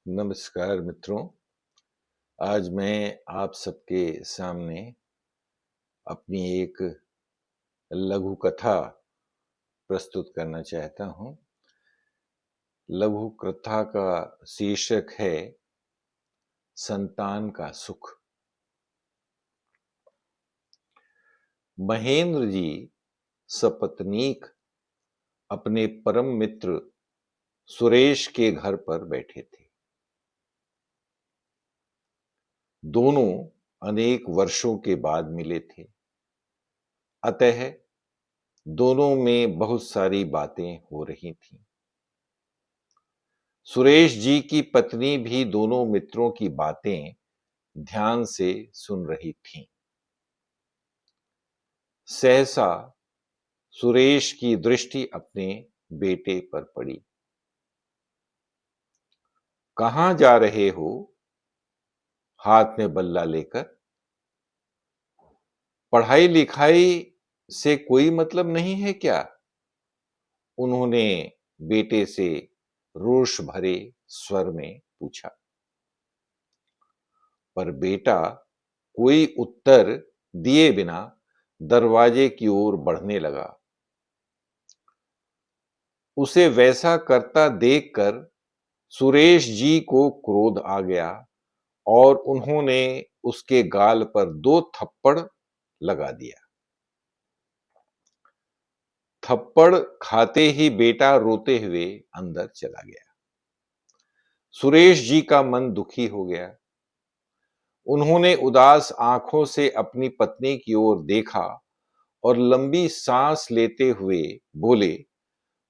नमस्कार मित्रों। आज मैं आप सबके सामने अपनी एक लघु कथा प्रस्तुत करना चाहता हूँ। लघु कथा का शीर्षक है संतान का सुख। महेंद्र जी सपत्नीक अपने परम मित्र सुरेश के घर पर बैठे थे। दोनों अनेक वर्षों के बाद मिले थे, अतः दोनों में बहुत सारी बातें हो रही थीं। सुरेश जी की पत्नी भी दोनों मित्रों की बातें ध्यान से सुन रही थीं। सहसा सुरेश की दृष्टि अपने बेटे पर पड़ी। कहां जा रहे हो? हाथ में बल्ला लेकर। पढ़ाई लिखाई से कोई मतलब नहीं है क्या? उन्होंने बेटे से रोष भरे स्वर में पूछा। पर बेटा कोई उत्तर दिए बिना दरवाजे की ओर बढ़ने लगा। उसे वैसा करता देखकर सुरेश जी को क्रोध आ गया और उन्होंने उसके गाल पर 2 थप्पड़ लगा दिया। थप्पड़ खाते ही बेटा रोते हुए अंदर चला गया। सुरेश जी का मन दुखी हो गया। उन्होंने उदास आंखों से अपनी पत्नी की ओर देखा और लंबी सांस लेते हुए बोले,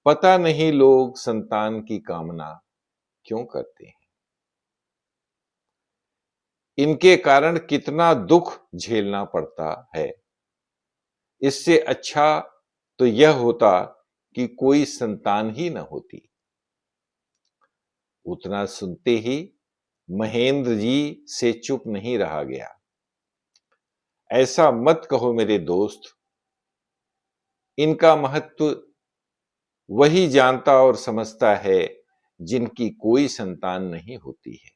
पता नहीं लोग संतान की कामना क्यों करते हैं। इनके कारण कितना दुख झेलना पड़ता है। इससे अच्छा तो यह होता कि कोई संतान ही न होती। उतना सुनते ही महेंद्र जी से चुप नहीं रहा गया। ऐसा मत कहो मेरे दोस्त। इनका महत्व वही जानता और समझता है जिनकी कोई संतान नहीं होती है।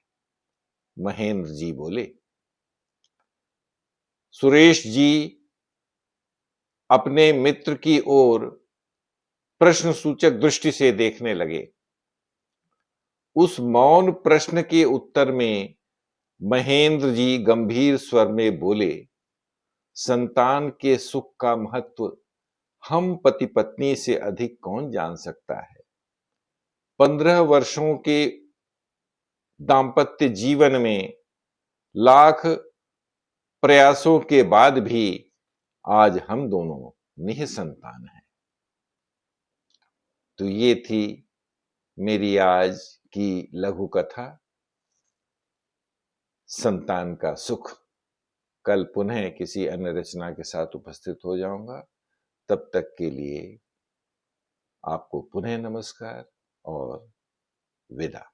महेंद्र जी बोले। सुरेश जी अपने मित्र की ओर प्रश्नसूचक दृष्टि से देखने लगे। उस मौन प्रश्न के उत्तर में महेंद्र जी गंभीर स्वर में बोले, संतान के सुख का महत्व हम पति पत्नी से अधिक कौन जान सकता है। 15 वर्षों के दांपत्य जीवन में लाख प्रयासों के बाद भी आज हम दोनों निःसंतान हैं। तो ये थी मेरी आज की लघु कथा, संतान का सुख। कल पुनः किसी अन्य रचना के साथ उपस्थित हो जाऊंगा। तब तक के लिए आपको पुनः नमस्कार और विदा।